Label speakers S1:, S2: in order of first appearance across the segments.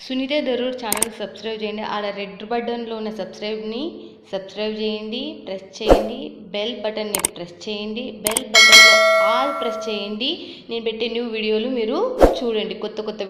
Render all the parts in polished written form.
S1: Sunitha Darur channel subscribe చేయండి. ఆడ red బటన్లో ఉన్న సబ్స్క్రైబ్ని సబ్స్క్రైబ్ చేయండి, ప్రెస్ చేయండి. బెల్ బటన్ని ప్రెస్ చేయండి. బెల్ బటన్లో ఆల్ ప్రెస్ చేయండి. నేను పెట్టే న్యూ వీడియోలు మీరు చూడండి. కొత్త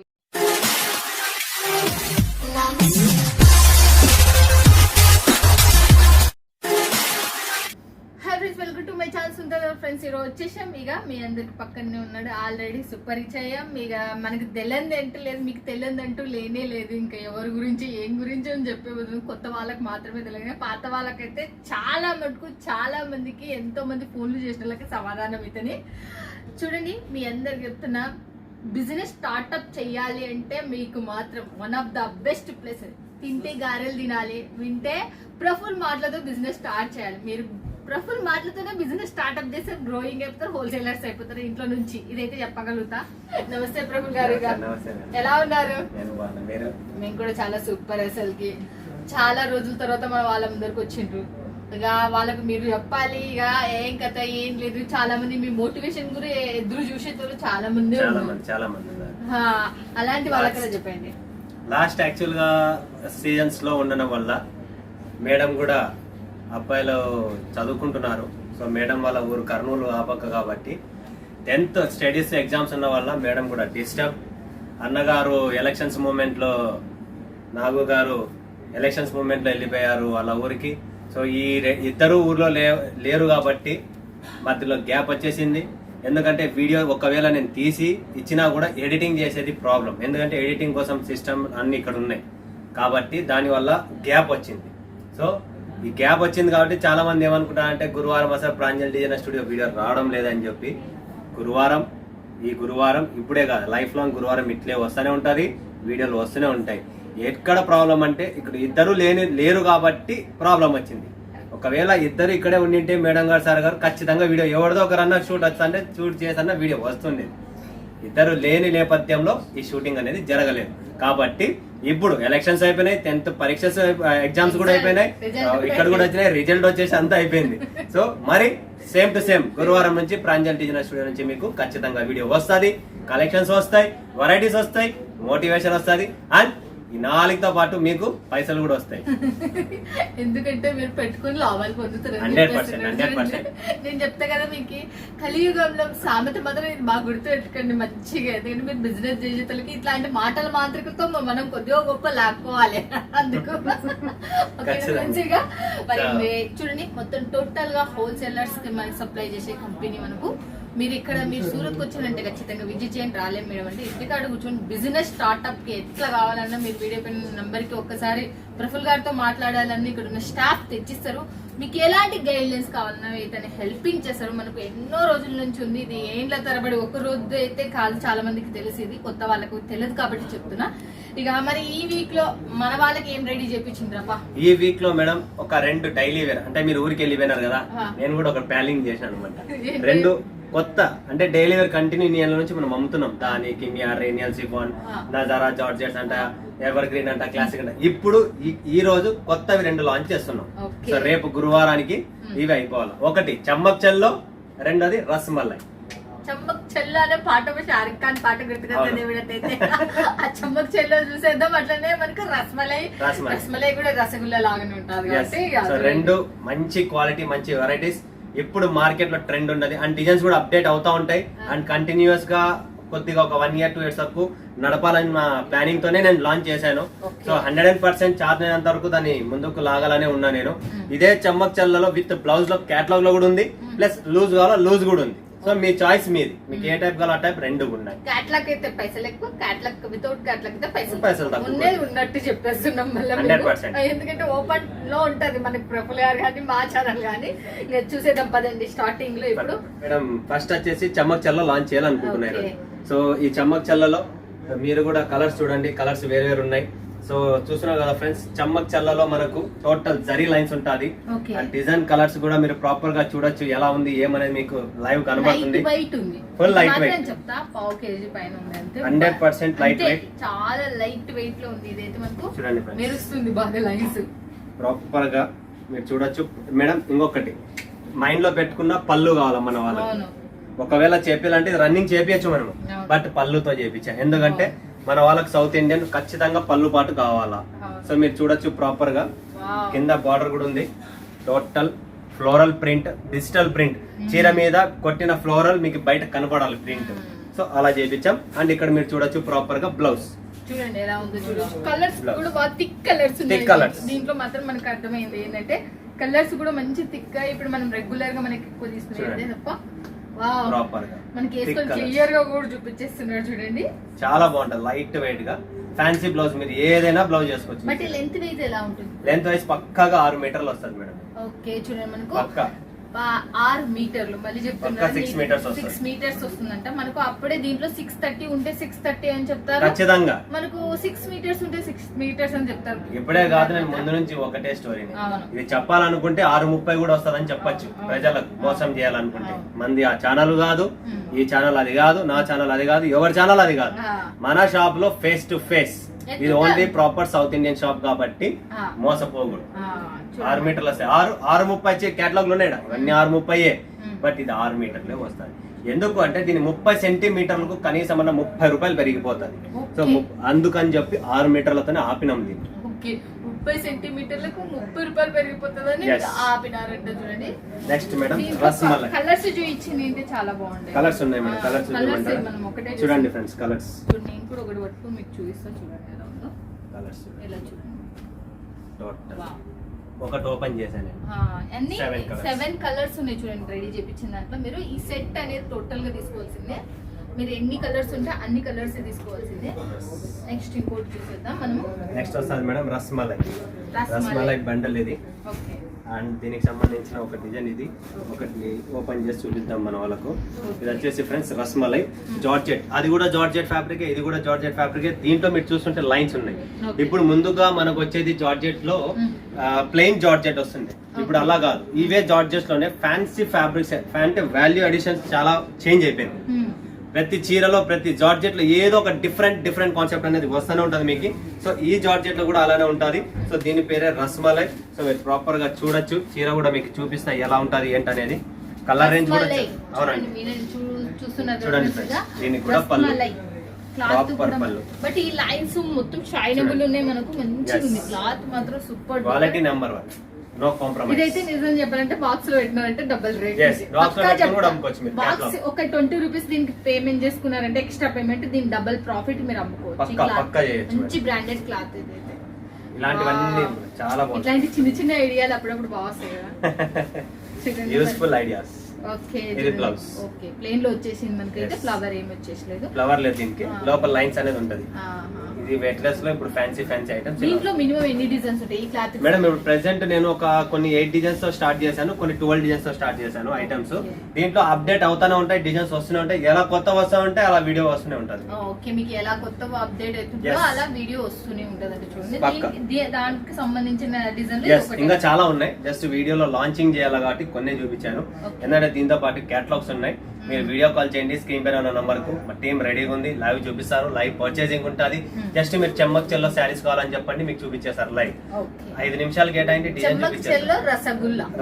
S2: welcome to my channel Sundara friends. ఈరోజు వచ్చేసాం. ఇక మీ అందరికి పక్కనే ఉన్నాడు ఆల్రెడీ సుపరిచయం. ఇక మనకి తెలియదు అంటూ లేదు, మీకు తెలియదు అంటూ లేనే లేదు. ఇంకా ఎవరి గురించి ఏం గురించి అని చెప్పే బదులు కొత్త వాళ్ళకి మాత్రమే తెలియదు. పాత వాళ్ళకైతే చాలా మటుకు చాలా మందికి ఎంతో మంది ఫోన్లు చేసిన వాళ్ళకి సమాధానం ఇతని చూడండి. మీ అందరికి చెప్తున్నా, బిజినెస్ స్టార్ట్అప్ చెయ్యాలి అంటే మీకు మాత్రం one of the best place. తింటే గారెలు తినాలి, వింటే ప్రఫుల్ మాటలతో బిజినెస్ స్టార్ట్ చేయాలి. మీరు ప్రఫుల్ మాటలతోనే బిజినెస్ స్టార్ట్అప్ చేస్తే గ్రోయింగ్ అయిపోతారు, హోల్సేలర్స్ అయిపోతారు ఇంట్లో నుంచి. ఇదైతే చెప్పగలుగుతా. నమస్తే ప్రఫుల్ గారు, ఎలా ఉన్నారు? మేము కూడా చాలా సూపర్. అసలుకి చాలా రోజుల తర్వాత మన వాళ్ళందరికి వచ్చిండ్రు. ఇక వాళ్ళకు మీరు చెప్పాలి ఇక ఏం కథ ఏం లేదు. చాలా మంది మీ మోటివేషన్ గురించి ఎదురు చూసేటోళ్ళు చాలా మంది అలాంటి వాళ్ళ కదా చెప్పండి.
S3: లాస్ట్ యాక్చువల్ గా సీజన్స్ లో ఉండడం వల్ల మేడం కూడా అబ్బాయిలు చదువుకుంటున్నారు. సో మేడం వాళ్ళ ఊరు కర్నూలు ఆ పక్క కాబట్టి 10th స్టడీస్ ఎగ్జామ్స్ ఉన్న వల్ల మేడం కూడా డిస్టర్బ్. అన్నగారు ఎలక్షన్స్ మూమెంట్ లో, నాగు గారు ఎలక్షన్స్ మూమెంట్ లో వెళ్ళిపోయారు వాళ్ళ ఊరికి. సో ఈ ఇద్దరు ఊర్లో లేరు కాబట్టి మధ్యలో గ్యాప్ వచ్చేసింది. ఎందుకంటే వీడియో ఒకవేళ నేను తీసి ఇచ్చినా కూడా ఎడిటింగ్ చేసేది ప్రాబ్లం. ఎందుకంటే ఎడిటింగ్ కోసం సిస్టమ్ అన్ని ఇక్కడ ఉన్నాయి కాబట్టి దానివల్ల గ్యాప్ వచ్చింది. సో ఈ గ్యాప్ వచ్చింది కాబట్టి చాలా మంది ఏమనుకుంటారంటే గురువారం అసలు ప్రాంజల్ డిజైనర్ స్టూడియో వీడియో రావడం లేదని చెప్పి. ఈ గురువారం ఇప్పుడే కాదు, లైఫ్ లాంగ్ గురువారం ఇట్లే వస్తూనే ఉంటుంది, వీడియోలు వస్తూనే ఉంటాయి. ఎక్కడ ప్రాబ్లం అంటే ఇక్కడ ఇద్దరు లేరు కాబట్టి ప్రాబ్లం వచ్చింది. ఒకవేళ ఇద్దరు ఇక్కడే ఉండింటే మేడం గారు సార్ గారు ఖచ్చితంగా వీడియో ఎవరిదో ఒకరన్నా షూట్ వస్తుంటే షూట్ చేసన్నా వీడియో వస్తుంది. ఇద్దరు లేని నేపథ్యంలో ఈ షూటింగ్ అనేది జరగలేదు కాబట్టి ఇప్పుడు ఎలక్షన్స్ అయిపోయినాయి, 10th పరీక్ష ఎగ్జామ్స్ కూడా అయిపోయినాయి, ఇక్కడ కూడా వచ్చినాయి, రిజల్ట్ వచ్చేసి అంతా అయిపోయింది. సో మరి సేమ్ టు సేమ్ గురువారం నుంచి ప్రాంజల్ డిజైనర్ స్టూడియో నుంచి మీకు ఖచ్చితంగా వీడియో వస్తుంది, కలెక్షన్స్ వస్తాయి, వెరైటీస్ వస్తాయి, మోటివేషన్ వస్తుంది, అండ్ ఈ 4తో పాటు మీకు పైసలు కూడా వస్తాయి.
S2: ఎందుకంటే మీరు పెట్టుకుని లాభాలు పొందుతారు.
S3: 100%.
S2: నేను చెప్తా కదా మీకు, కలియుగంలో సామెత మాత్రం ఇది బాగా గుర్తు పెట్టుకోండి మంచిగా. ఎందుకంటే మీరు బిజినెస్ చేసేతలకి ఇట్లాంటి మాటల మాత్రికతో మనం కొద్దిగా గొప్ప లాక్కోవాలి. అందుకు మంచిగా మరి చూడండి, మొత్తం టోటల్ గా హోల్సేలర్స్ కి మనకి సప్లై చేసే కంపెనీ మనకు. మీరు ఇక్కడ మీరు సూరత్కి వచ్చారంటే ఖచ్చితంగా విజిట్ చేయండి. రాలేం మేడం అంటే ఇంటికాడ కూర్చొని బిజినెస్ స్టార్ట్అప్ కి ఎట్లా కావాలన్నా మీరు వీడియో పైన నంబర్ కి ఒక్కసారి ప్రఫుల్ గారితో మాట్లాడాలన్నా ఇక్కడ ఉన్న స్టాఫ్ తెచ్చిస్తారు. మీకు ఎలాంటి గైడ్లైన్స్ కావాలన్నా ఇతను హెల్పింగ్ చేస్తారు. మనకు ఎన్నో రోజుల నుంచి ఉంది ఇది. ఏండ్ల తరబడి ఒక రోజు అయితే కాదు, చాలా మందికి తెలిసి ఇది కొత్త వాళ్ళకు తెలియదు కాబట్టి చెప్తున్నా. ఇక మరి ఈ వీక్ లో మన వాళ్ళకి ఏం రెడీ చేపించిండ్రప్ప?
S3: ఈ వీక్ లో మేడం ఒక 2 డైలీ వేర్, అంటే మీరు ఊరికి వెళ్ళిపోయినారు కదా, నేను కూడా ఒక ప్యాలింగ్ చేశాను అనమాట. 2 కొత్త అంటే డైలీ వేర్ కంటిన్యూ ఇయర్ నుంచి మనం అమ్ముతున్నాం. దాని కిమియా, రేనియల్ సిఫాన్, నజారా, జార్జెట్స్ అంట, ఎవర్ గ్రీన్ అంట, క్లాసిక్ అంట. ఇప్పుడు ఈ రోజు కొత్తవి 2 లాంచ్ చేస్తున్నాం. సో రేపు గురువారానికి ఇవి అయిపోవాలి. ఒకటి చమ్మక్ చెల్లో, రెండోది రస్మలై.
S2: చమ్మక్ చెల్లో అనే పాట షారుఖ్ ఖాన్ పాట గుర్తుకొస్తుంది. ఆ చమ్మక్ చెల్లో చూసేద్దాం. అట్లనే మనకు రస్మలై కూడా రసగుల్లా లాగానే ఉంటుంది.
S3: 2 మంచి క్వాలిటీ, మంచి వెరైటీస్. ఇప్పుడు మార్కెట్ లో ట్రెండ్ ఉన్నది అండ్ డిజైన్స్ కూడా అప్డేట్ అవుతా ఉంటాయి. అండ్ కంటిన్యూస్ గా కొద్దిగా ఒక 1 year 2 years వరకు నడపాలని నా ప్లానింగ్ తోనే నేను లాంచ్ చేశాను. సో 100% చార్జ్ అయినంత వరకు దాన్ని ముందుకు లాగాలనే ఉన్నా నేను. ఇదే చమ్మక్ చల్లలో విత్ బ్లౌజ్ లో క్యాటలాగ్ లో కూడా ఉంది, ప్లస్ లూజ్ కావాలో లూజ్ కూడా ఉంది. సో మీ చాయిస్ మీది, మీకు ఏ టైప్ కావాలో ఆ టైప్ 2 ఉన్నాయి.
S2: క్యాటలాగ్ అయితే పైసలు ఎక్కువ, క్యాటలాగ్ వితౌట్ క్యాటలాగ్ అయితే పైసలు తక్కువ ఉన్నట్టు చెప్పేస్తున్నాం.
S3: 100%.
S2: ఎందుకంటే ఓపెన్ లో ఉంటది మనకి ప్రఫుల్ గారు కానీ మా ఛానల్ కానీ. ఇంకా చూసేద్దాం పదండి స్టార్టింగ్ లో. ఇప్పుడు
S3: మేడం ఫస్ట్ వచ్చేసి చమ్మక్ చల్ల లాంచ్ చేయాలనుకుంటున్నారు. సో ఈ చమ్మక్ చల్లలో మీరు కూడా కలర్స్ చూడండి, కలర్స్ వేరు వేరు ఉన్నాయి. సో చూస్తున్నారు కదా ఫ్రెండ్స్, చమ్మక్ చల్లలో మనకు టోటల్ జరీ లైన్స్ ఉంటుంది. డిజైన్ కలర్స్ కూడా మీరు ప్రాపర్ గా చూడొచ్చు ఎలా ఉంది ఏమనేది మీకు లైవ్ కనబడుతుంది. Full light weight, 100% light weight,
S2: చాలా లైట్ వెయిట్ లో ఉంది. ఇదైతే మనకు చూడండి మెరుస్తుంది బాగా లైన్స్
S3: ప్రాపర్ గా మీరు చూడొచ్చు. మేడం ఇంకొకటి మైండ్ లో పెట్టుకున్న పళ్ళు కావాలా మన వాళ్ళకి. ఒకవేళ చేపించాలంటే రన్నింగ్ చేపించచ్చు మనము, బట్ పళ్ళుతో చేపించాం. ఎందుకంటే మన వాళ్ళకి సౌత్ ఇండియన్ ఖచ్చితంగా పళ్ళు పాటు కావాలా. సో మీరు చూడొచ్చు ప్రాపర్ గా కింద బార్డర్ కూడా ఉంది. Total floral print, digital print, చీర మీద కొట్టిన ఫ్లోరల్ మీకు బయట కనపడాలి ప్రింట్. సో అలా చేపించాం. అండ్ ఇక్కడ మీరు చూడొచ్చు ప్రాపర్ గా బ్లౌజ్
S2: చూడండి ఎలా ఉందో చూడొచ్చు. కలర్స్ కూడా బాగా థిక్ కలర్స్ ఉన్నాయి. దీంట్లో మాత్రం మనకు అర్థమైంది ఏంటంటే కలర్స్ కూడా మంచి థిక్ గా ఇప్పుడు మనం రెగ్యులర్ గా మనకి ఎక్కువ తీసుకునేది తప్ప మనకి వేసుకొని క్లియర్ గా కూడా చూపించేస్తున్నారు చూడండి. చాలా
S3: బాగుంటది, లైట్ వెయిట్ గా ఫ్యాన్సీ బ్లౌజ్. మీరు ఏదైనా బ్లౌజ్ చేసుకోవచ్చు.
S2: బట్ లెంత్ వైజ్ ఎలా ఉంటుంది?
S3: లెంత్ వైజ్ పక్కాగా 6 మీటర్లు వస్తుంది మేడం.
S2: ఓకే చూడండి మనకు 6 మీటర్లు, మళ్ళీ చెప్తున్నారు 6 మీటర్స్ వస్తుందంట మనకు. అప్పుడే దీంట్లో 630 ఉంటే 630 అని చెప్తారు ఖచ్చితంగా. మనకు 6 మీటర్స్ ఉంటే 6 మీటర్స్ అని చెప్తారు.
S3: ఇప్పుడే కాదు, నేను ముందు నుంచి ఒకటే స్టోరీ. ఇది చెప్పాలనుకుంటే 630 కూడా వస్తుందని చెప్పొచ్చు. ప్రజలకు మోసం చేయాలనుకుంటే మంది ఆ ఛానల్ కాదు, ఈ ఛానల్ అది కాదు, నా ఛానల్ అది కాదు, ఎవరి ఛానల్ అది కాదు. మన షాప్ లో ఫేస్ టు ఫేస్. ఇది only proper south Indian shop కాబట్టి మోసపోకూడదు. 6 మీటర్లు వస్తాయి. 6:30 కేటలాగ్ లో ఉన్నాయి ఇవన్నీ 6:30. బట్ ఇది 6 మీటర్లే వస్తాయి. ఎందుకు అంటే దీని 30 సెంటీమీటర్లకు కనీసం 30 రూపాయలు పెరిగిపోతుంది. సో అందుకని చెప్పి 6 మీటర్లతోనే ఆపినాం దీన్ని.
S2: 30 సెంటీమీటర్లకు 30 రూపాయలు పెరిగిపోతుందని ఆపినారంట. చూడండి నెక్స్ట్
S3: మేడం రస్మలై.
S2: కలర్స్ చూపించింది అంటే చాలా బాగుంటాయి.
S3: కలర్స్ ఉన్నాయి మేడం. కలర్స్
S2: మనం ఒకటే
S3: చూడండి ఫ్రెండ్స్. కలర్స్
S2: నేను కూడా ఒకటి పట్టుకొని మీకు చూపిస్తా. చూడండి ఎలా ఉందో కలర్స్. ఎలా చూడండి
S3: టోటల్ ఒకటి ఓపెన్ చేశాను.
S2: అన్ని 7 కలర్స్ ఉన్నాయి చూడండి రెడీ చేపించిన దాంట్లో. మీరు ఈ సెట్ అనేది టోటల్ గా తీసుకోవాల్సిందే. మీరు ఎన్ని కలర్స్ ఉంటే అన్ని కలర్స్ తీసుకోవాల్సిందే. నెక్స్ట్ ఇంకోటి చూసేద్దాం మనము. నెక్స్ట్
S3: వస్తుంది మేడం రస్మలై బండల్ ఇది.
S2: ఓకే.
S3: అండ్ దీనికి సంబంధించిన ఒక డిజైన్ ఇది ఒకటి ఓపెన్ చేసి చూపిద్దాం మన వాళ్ళకు. ఇది వచ్చేసి ఫ్రెండ్స్ రస్మలై జార్జెట్. అది కూడా జార్జెట్ ఫ్యాబ్రిక్, ఇది కూడా జార్జెట్ ఫ్యాబ్రిక్. దీంట్లో మీరు చూస్తుంటే లైన్స్ ఉన్నాయి. ఇప్పుడు ముందుగా మనకు వచ్చేది జార్జెట్ లో ప్లెయిన్ జార్జెట్ వస్తుంది. ఇప్పుడు అలా కాదు, ఇవే జార్జెట్ లోనే ఫ్యాన్సీ ఫ్యాబ్రిక్స్ అంటే వాల్యూ అడిషన్స్ చాలా చేంజ్ అయిపోయింది. ప్రతి చీరలో ప్రతి జార్జెట్ లో ఏదో ఒక డిఫరెంట్ కాన్సెప్ట్ అనేది వస్తూనే ఉంటుంది మీకు. సో ఈ జార్జెట్ లో కూడా అలానే ఉంటుంది. సో దీని పేరే రస్మలై. సో మీరు ప్రాపర్ గా చూడొచ్చు. చీర కూడా మీకు చూపిస్తా ఎలా ఉంటది ఏంటనేది. కలర్ రేంజ్ కూడా అవునండి చూడండి. దీనికి కూడా పళ్ళు ప్రాపర్ పళ్ళు.
S2: బట్ ఈ లైన్స్ మొత్తం షైనబుల్ ఉన్నాయి మనకు. మంచిగా ఉంది క్లాత్ మాత్రం super
S3: quality number 1. No compromise.
S2: ఇదైతే నిజం చెప్పాలంటే బాక్స్ లో పెట్టినారంటే డబుల్ రేట్. బాక్స్ ఒక 20 రూపీస్ దీనికి పేమెంట్ చేసుకున్నారంటే ఎక్స్ట్రా పేమెంట్, దీని డబుల్ ప్రాఫిట్ మీరు అమ్ముకోవచ్చు. మంచి బ్రాండెడ్ క్లాత్ ఇదైతే.
S3: ఇలాంటివన్నీ చాలా బాగుంది.
S2: ఇట్లాంటి చిన్న ఐడియాలు అప్పుడప్పుడు బాగుస్తాయి కదా.
S3: Useful ideas.
S2: ఓకే
S3: ఇది బ్లౌజ్.
S2: ఓకే ప్లేన్ లో వచ్చేసింది మనకైతే. ఫ్లవర్ ఏమి వచ్చేసలేదు.
S3: ఫ్లవర్ లేదు దీనికి. లోపల లైన్స్ అనేది ఉంటది. ఇది వెయిట్లెస్ లో ఇప్పుడు ఫ్యాన్సీ ఐటమ్స్.
S2: దీంట్లో మినిమం ఎన్ని డిజైన్స్ ఉంటాయి ఈ క్లాత్?
S3: మేడం ఇప్పుడు ప్రెసెంట్ నేను కొన్ని 8 డిజైన్స్ తో స్టార్ట్ చేశాను, కొన్ని 12 డిజైన్స్ తో స్టార్ట్ చేశాను ఐటమ్స్. దీంట్లో అప్డేట్ అవుతానే ఉంటాయి, డిజైన్స్ వస్తూనే ఉంటాయి. ఎలా కొత్త వస్తా ఉంటే అలా వీడియో వస్తూనే ఉంటది.
S2: ఓకే మీకు ఎలా కొత్త అప్డేట్ అవుతుందో అలా వీడియో వస్తూనే ఉంటది అంటే చూడండి. దానికి సంబంధించిన డిజైన్
S3: ఇంకా చాలా ఉన్నాయి. జస్ట్ వీడియోలో లాంచింగ్ చేయాలి కాబట్టి కొన్ని చూపించాను. ఎందుకంటే దీంతో పాటు క్యాటలాగ్స్ ఉన్నాయి. మీరు వీడియో కాల్ చేయండి స్క్రీన్ పైన ఉన్న నంబర్ కు. మా టీం రెడీగా ఉంది. లైవ్ చూపిస్తారు, లైవ్ పర్చేసింగ్ ఉంటుంది. జస్ట్ మీరు చెమ్మక్ చెల్లో శారీస్ కావాలని చెప్పండి, మీకు చూపించేస్తారు లైవ్. 5 నిమిషాలు కేటాయించి డిజైన్ చూపించారు.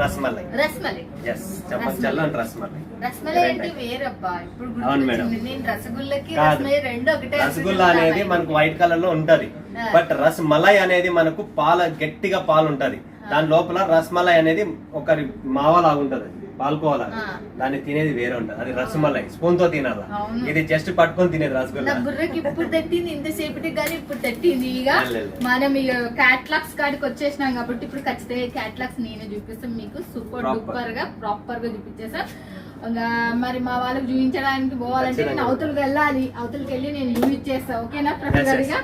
S3: Rasmalai. yes చెమ్మక్ Chhello and rasmalai. అవును మేడం. రసగుల్లా అనేది మనకు వైట్ కలర్ లో ఉంటది. బట్ రస్మలై అనేది మనకు గట్టిగా పాలు ఉంటది. దాని లోపల రస్మలై అనేది ఒక మావా లాగా ఉంటది, పాల్కోవాలా. దాన్ని తినేది వేరే ఉంటది. అది రసమలై స్పూన్ తో తినాలా. ఇది జస్ట్ పట్టుకొని తినేది రసగుల్లా.
S2: ఇప్పుడు తట్టింది ఇంతసేపటికి కానీ ఇప్పుడు తట్టింది. ఇక మనం క్యాట్లాగ్స్ కాడికి వచ్చేసినాం కాబట్టి ఇప్పుడు ఖచ్చితంగా క్యాట్లాగ్స్ నేనే చూపిస్తాం మీకు. సూపర్ డూపర్ గా ప్రాపర్ గా చూపించేసా. మరి మా వాళ్ళకి చూపించడానికి పోవాలంటే నేను అవతలకి వెళ్ళాలి. అవతలకి వెళ్ళి నేను చూపించేస్తా. ఓకేనా? ప్రిపేర్ గా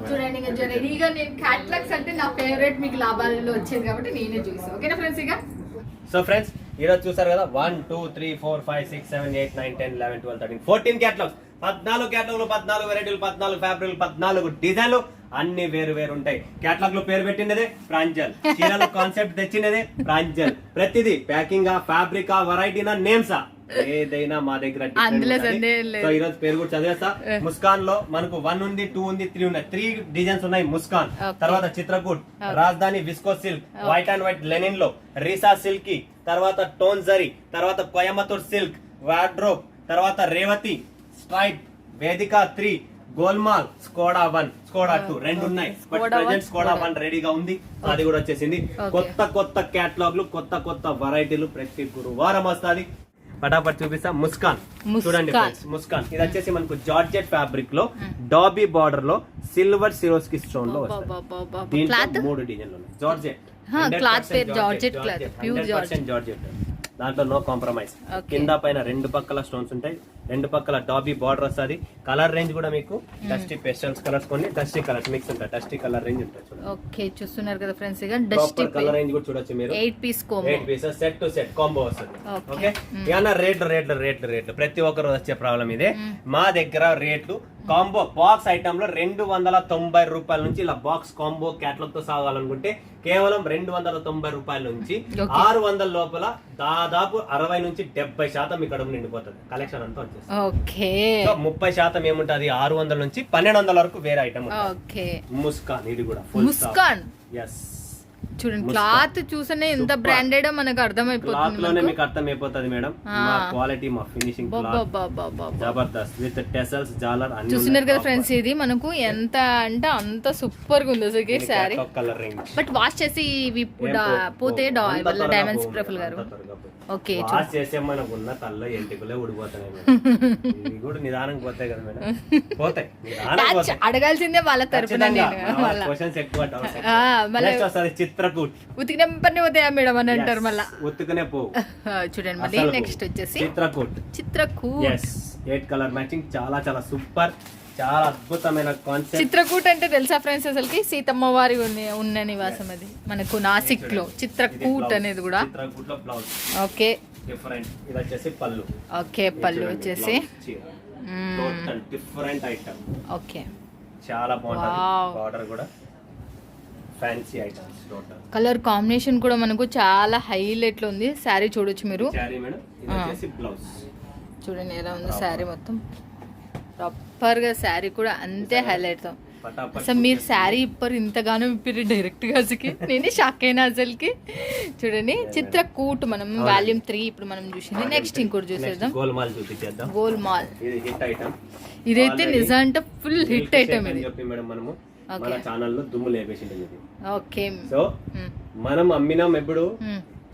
S2: చూడండి. ఇంకా రెడీగా నేను క్యాట్లాగ్స్ అంటే నా ఫేవరెట్, మీకు లాభాలలో వచ్చేది కాబట్టి నేనే చూపిస్తాను. ఓకేనా ఫ్రెండ్స్? ఇక
S3: సో ఫ్రెండ్స్ ఈరోజు చూసారు కదా 1 2 3 4 5 6 7 8 9 10 11 12 13 14 క్యాటలాగ్స్. 14 క్యాటలాగ్లు, 14 వెరైటీలు, 14 ఫ్యాబ్రిక్లు, 14 డిజైన్లు, అన్ని వేరు వేరు ఉంటాయి. క్యాటలాగ్ లో పేరు పెట్టినదే ప్రాంజల్, చీరల కాన్సెప్ట్ తెచ్చినదే ప్రాంజల్. ప్రతిదీ ప్యాకింగ్ ఫ్యాబ్రిక్ వెరైటీనా నేమ్సా ఏదైనా మా దగ్గర. సో ఈ రోజు పేరు కూడా చదివేస్తా. ముస్కాన్ లో మనకు 1 ఉంది, 2 ఉంది, 3 ఉన్నాయి. 3 డిజైన్స్ ఉన్నాయి ముస్కాన్. తర్వాత చిత్రకూట్, రాజధాని visco silk, white and white Lenin లో, రీసా సిల్క్, తర్వాత టోన్ జరీ, తర్వాత కోయంబత్తూర్ సిల్క్, వార్డ్రోబ్, తర్వాత రేవతి, స్ట్రైప్, వేదిక 3, గోల్మాల్ స్కోడా 1 స్కోడా 2 రెండు ఉన్నాయి. బట్ ప్రెజెంట్ స్కోడా 1 రెడీగా ఉంది, అది కూడా వచ్చేసింది. కొత్త క్యాటలాగ్లు, కొత్త వెరైటీలు ప్రతి గురువారం వస్తుంది. పటాపట్ చూపిస్తా. ముస్కాన్ చూడండి ఫ్రెండ్స్, ముస్కాన్ ఇది వచ్చేసి మనకు జార్జెట్ ఫ్యాబ్రిక్ లో డాబీ బార్డర్ లో సిల్వర్ సిరోస్కి స్టోన్ లో వస్తుంది. దీంట్లో 3 డిజైన్లు ఉన్నాయి. జార్జెట్
S2: క్లాత్ పేరు జార్జెట్ క్లాత్, ప్యూర్
S3: జార్జెట్. దాంట్లో నో కాంప్రమైజ్. కింద పైన 2 పక్కల స్టోన్స్ ఉంటాయి, 2 పక్కల డాబీ బార్డర్ వస్తుంది. కలర్ రేంజ్ కూడా మీకు డస్టీ పేస్టల్స్ కలర్స్, కొన్ని డస్టీ కలర్స్ మిక్స్ ఉంటాయి. డస్టీ కలర్ రేంజ్ ఉంటుంది.
S2: ఓకే చూస్తున్నారు కదా ఫ్రెండ్స్, ఇక డస్టీ
S3: కలర్ రేంజ్ కూడా చూడొచ్చు మీరు.
S2: 8 piece combo,
S3: 8 pieces set to set combo వస్తుంది. ఓకే ఏమన్నా రేట్లు ప్రతి ఒక్కరు వచ్చే ప్రాబ్లం ఇదే. మా దగ్గర రేట్లు కాంబో బాక్స్ ఐటమ్ లో 290 రూపాయల నుంచి ఇలా బాక్స్ కాంబో క్యాటలాగ్ తో సాగాలనుకుంటే కేవలం 290 రూపాయల నుంచి 600 లోపల దాదాపు 60 నుంచి 70% మీ కడుపు నిండిపోతుంది. కలెక్షన్ అంతా వచ్చేస్తుంది.
S2: ఓకే
S3: 30% ఏముంటది, 600 నుంచి 1200 వరకు వేరే ఐటమ్.
S2: ఓకే
S3: ముస్కాన్ ఇది కూడా ముస్కాన్. ఎస్
S2: చూడండి, క్లాత్ చూసనే ఎంత బ్రాండెడ్ మనకు అర్థమైపోతుంది.
S3: క్లాత్ లోనే మీకు అర్థమైపోతుంది మేడం. మా క్వాలిటీ, మా ఫినిషింగ్ జబర్దస్త్ విత్ టెసల్స్, జాలర్ అన్ని
S2: చూస్తున్నారు కదా ఫ్రెండ్స్. ఇది మనకు ఎంత అంటే అంత సూపర్ గా ఉంది అసలు sorry.
S3: Colour range
S2: but wash చేసి ఇవి పోతే డైమండ్స్ ప్రఫుల్ గారు ఓకే
S3: వాష్ చేసే మనకు ఉన్న తల్ల ఎంటికలే ఊడిపోతున్నాయి. ఇవి కూడా నిదానంగా పోతాయి కదా మేడం, పోతాయి నిదానంగా.
S2: అడగాల్సిందే వాళ్ళ తరపున.
S3: క్వశ్చన్స్ ఎక్కువ వస్తుంది. చిత్రకూట్
S2: ఉతికినప్పటిని పోతాయా మేడం అని అంటారు మళ్ళీ.
S3: ఉతుకునే పోవు.
S2: చూడండి మళ్ళీ నెక్స్ట్ వచ్చేసి చిత్రకూట్.
S3: 8 కలర్ మ్యాచింగ్, చాలా సూపర్, చాలా అద్భుతమైన కాన్సెప్ట్.
S2: చిత్రకూట్ అంటే తెలుసా ఫ్రెండ్స్, అసలుకి సీతమ్మ వారి ఉన్న నివాసం అది మనకు నాసిక్ లో. చిత్రకూట్ అనేది కూడా
S3: చిత్రకూట్ లో బ్లౌజ్.
S2: Okay
S3: different. ఇది వచ్చేసి పళ్ళు.
S2: ఓకే పళ్ళు వచ్చేసి
S3: టోటల్ డిఫరెంట్ ఐటమ్.
S2: ఓకే
S3: చాలా బాగుంటుంది. బార్డర్ కూడా fancy items. Total
S2: colour combination కూడా మనకు చాలా హైలైట్ లో ఉంది. శారీ చూడొచ్చు మీరు.
S3: శారీ మేడం, ఇది వచ్చేసి బ్లౌజ్.
S2: చూడండి ఎలా ఉంది శారీ మొత్తం ప్రాపర్ గా. శారీ కూడా అంతే హైలైట్ తో. అసలు మీరు శారీ ఇప్పరు ఇంతగానో ఇప్పరు డైరెక్ట్ గా. అసలుకి నేనే షాక్ అయినా అసలుకి. చూడండి చిత్రకూట్ మనం వాల్యూమ్ 3 ఇప్పుడు మనం చూసింది. నెక్స్ట్ ఇంకోటి చూసేద్దాం.
S3: గోల్మాల్ చూపించేద్దాం.
S2: గోల్మాల్
S3: ఇది హిట్ ఐటమ్.
S2: ఇదైతే నిజం అంటే ఫుల్ హిట్ ఐటమ్ ఇది.
S3: చెప్పి మేడం మనము మన ఛానల్ లో దుమ్ము లేపేసింది ఇది.
S2: ఓకే
S3: సో మనం అమ్మినాం ఎప్పుడు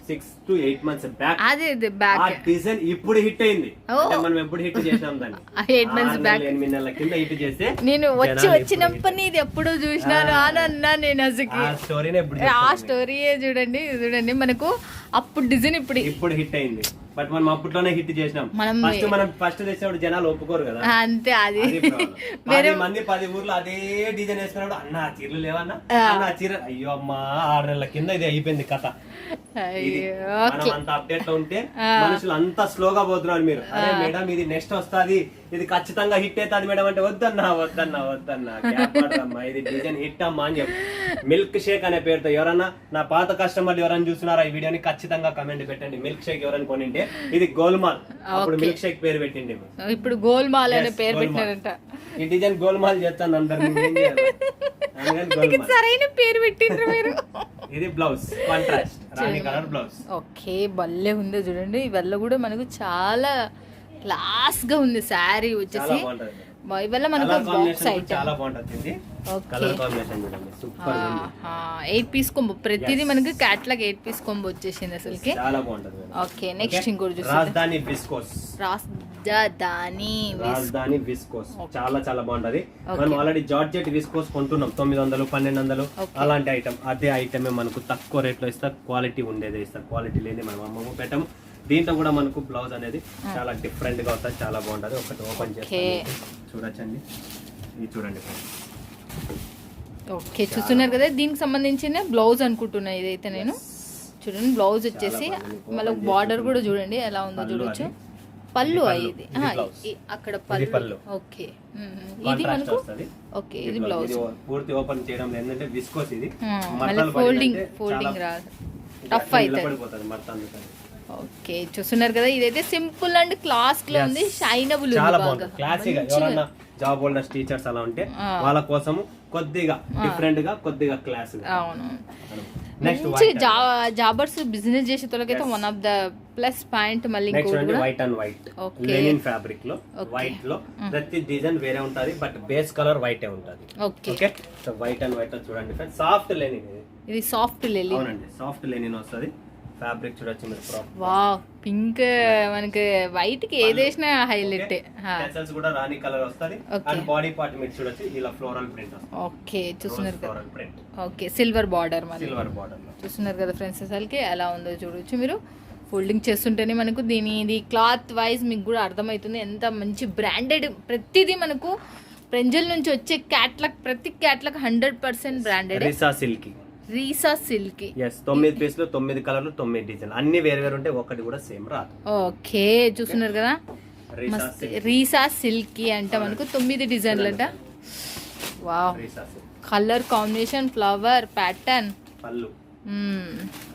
S3: 6 to 8 months బ్యాక్.
S2: అదే బ్యాక్
S3: ఆ డిజైన్ ఇప్పుడు హిట్ అయింది. అంటే మనం ఎప్పుడు హిట్ చేసాం దాన్ని
S2: 8 months బ్యాక్.
S3: 8 నెలల కింద హిట్ చేస్తే
S2: నేను వచ్చినప్పటి ఇది ఎప్పుడో చూసినాను అని అన్నా నేను. అసలు
S3: ఆ స్టోరీనే ఇప్పుడు
S2: ఆ స్టోరీయే చూడండి మనకు అప్పుడు డిజైన్ ఇప్పుడు
S3: హిట్ అయింది. బట్ మనం అప్పట్లోనే హిట్ చేసినాం. మనం ఫస్ట్ తెచ్చినప్పుడు జనాలు ఒప్పుకోరు కదా.
S2: అంతే అది
S3: 10 మంది 10 ఊర్లో అదే డిజైన్ వేసుకున్నప్పుడు అన్న ఆ చీరలు లేవన్నా, అన్న ఆ చీర అయ్యో అమ్మా 6 నెలల కింద ఇది అయిపోయింది కథ. మనం అంత అప్డేట్ లో ఉంటే మనుషులు అంత స్లోగా పోతున్నారు. మీరు అరే మేడం ఇది నెక్స్ట్ వస్తుంది, ఇది ఖచ్చితంగా హిట్ అవుతుంది మేడం అంటే వద్దన్నా ఇది డిజైన్ హిట్ అమ్మా అని చెప్పి. మిల్క్ షేక్ అనే పేరుతో ఎవరన్నా నా పాత కస్టమర్లు ఎవరైనా చూస్తున్నారా ఈ వీడియోని ఖచ్చితంగా కమెంట్ పెట్టండి. మిల్క్ షేక్ ఎవరైనా కొనింటే ఇది గోల్మాల్. అప్పుడు మిల్క్ షేక్ పేరు పెట్టింది,
S2: ఇప్పుడు గోల్మాల్ అనే పేరు పెట్టినారంట.
S3: ఈ డిజైన్ గోల్మాల్ చేస్తాను అందరు.
S2: సరైన పేరు పెట్టిండ్రు మీరు.
S3: ఇది బ్లౌజ్ కాంట్రాస్ట్ రాణి కలర్ బ్లౌజ్.
S2: ఓకే భలే ఉంది చూడండి. ఇవల్ల కూడా మనకు చాలా క్లాస్ గా ఉంది శారీ వచ్చేసి. ఇవల్ల మనకు బాక్స్ ఐటమ్
S3: చాలా బాగుంటుంది. కలర్ కాంబినేషన్ చూడండి సూపర్ ఉంది.
S2: 8 పీస్ కాంబో ప్రతిదీ మనకి క్యాటలాగ్ 8 పీస్ కాంబో వచ్చేసింది అసలుకి.
S3: చాలా బాగుంటుంది.
S2: ఓకే నెక్స్ట్ ఇంకోటి చూద్దాం.
S3: రాజధాని విస్కోస్. రాజధాని విస్కోస్ చాలా బాగుంటది. మనం ఆల్రెడీ జార్జెట్ విస్కోస్ కొంటున్నాం 900 1200 అలాంటి ఐటమ్. అదే ఐటమే మనకు తక్కువ రేట్ లో ఇస్తారు. క్వాలిటీ ఉండేదే ఇస్తారు. క్వాలిటీ లేని మనం అమ్మము పెట్టము. దీంట్లో కూడా మనకు బ్లౌజ్ అనేది చాలా డిఫరెంట్ గా వస్తుంది. చాలా బాగుంటది. ఒకటి ఓపెన్ చేస్తాను చూడొచ్చండి. ఇది చూడండి.
S2: ఓకే చూస్తున్నారు కదా, దీనికి సంబంధించిన బ్లౌజ్ అనుకుంటున్నా ఇదైతే నేను. చూడండి బ్లౌజ్ వచ్చేసి మళ్ళీ బార్డర్ కూడా చూడండి ఎలా ఉందో చూడొచ్చు. పళ్ళు ఇది అక్కడ పళ్ళు. ఓకే ఇది మనకు ఓకే ఇది బ్లౌజ్.
S3: పూర్తి ఓపెన్ చేయడం ఏంటంటే విస్కోస్ ఇది
S2: మళ్ళీ ఫోల్డింగ్ రాదు, టఫ్ అయిపోతుంది
S3: మొత్తం.
S2: ఓకే చూస్తున్నారు కదా, ఇదైతే సింపుల్ అండ్ క్లాస్ లో ఉంది. షైనబుల్
S3: చాలా బాగుంది. క్లాసిక్ గా ఎవరన్నా జాబ్ హోల్డర్స్ టీచర్స్ అలా ఉంటే వాళ్ళ కోసం కొద్దిగా డిఫరెంట్ గా కొద్దిగా క్లాస్.
S2: అవును
S3: నెక్స్ట్
S2: మంచి జాబర్స్ బిజినెస్ చేసే వాళ్ళకైతే one of the plus point. మళ్ళీ
S3: నెక్స్ట్
S2: ఇంకోటి
S3: అండి
S2: కూడా
S3: white and white
S2: Okay.
S3: Linen fabric లో
S2: Okay.
S3: వైట్ లో ప్రతి డిజైన్ వేరే ఉంటది బట్ బేస్ కలర్ వైట్ ఉంటది.
S2: Okay
S3: okay so white and white లో చూడండి ఫ్రెండ్స్ సాఫ్ట్ లెనిన్ ఇది.
S2: ఇది సాఫ్ట్ లెలి.
S3: అవునండి సాఫ్ట్ లెనిన్ వస్తది. ఫ్యాబ్రిక్ చూడొచ్చు మీరు ప్రాపర్.
S2: వావ్ పింక్ మనకి వైట్ కి ఏది వేసినా హైలైట్.
S3: టెసల్స్ కూడా రాణి కలర్ వస్తది.
S2: Okay.
S3: అండ్ బాడీ పార్ట్ మీరు చూడొచ్చు ఇలా ఫ్లోరల్ ప్రింట్ వస్తది.
S2: ఓకే చూస్తున్నారు కదా.
S3: Floral print
S2: okay silver border మరి
S3: సిల్వర్ బార్డర్ లో
S2: చూస్తున్నారు కదా ఫ్రెండ్స్. అసలుకి ఎలా ఉందో చూడొచ్చు మీరు. ఫోల్డింగ్ చేస్తుంటేనే మనకు ఇది క్లాత్ వైజ్ మీకు కూడా అర్థమవుతుంది ఎంత మంచి బ్రాండెడ్. ప్రతిదీ మనకు ప్రెంజల్ నుంచి వచ్చే క్యాట్లాగ్, ప్రతి catalogue 100% branded.
S3: Reesa silk.
S2: Reesa silk.
S3: yes 9 పీసులు 9 కలర్లు 9 డిజైన్ అన్ని వేరు వేరు ఉంటాయి, ఒకటి కూడా సేమ్ రాదు.
S2: ఓకే చూస్తున్నారు కదా
S3: రీసా
S2: మస్త్. రీసా సిల్క్ అంటే మనకు 9 డిజైన్లు అంట. Wow
S3: Reesa silk.
S2: Colour combination, flower pattern,
S3: పళ్ళు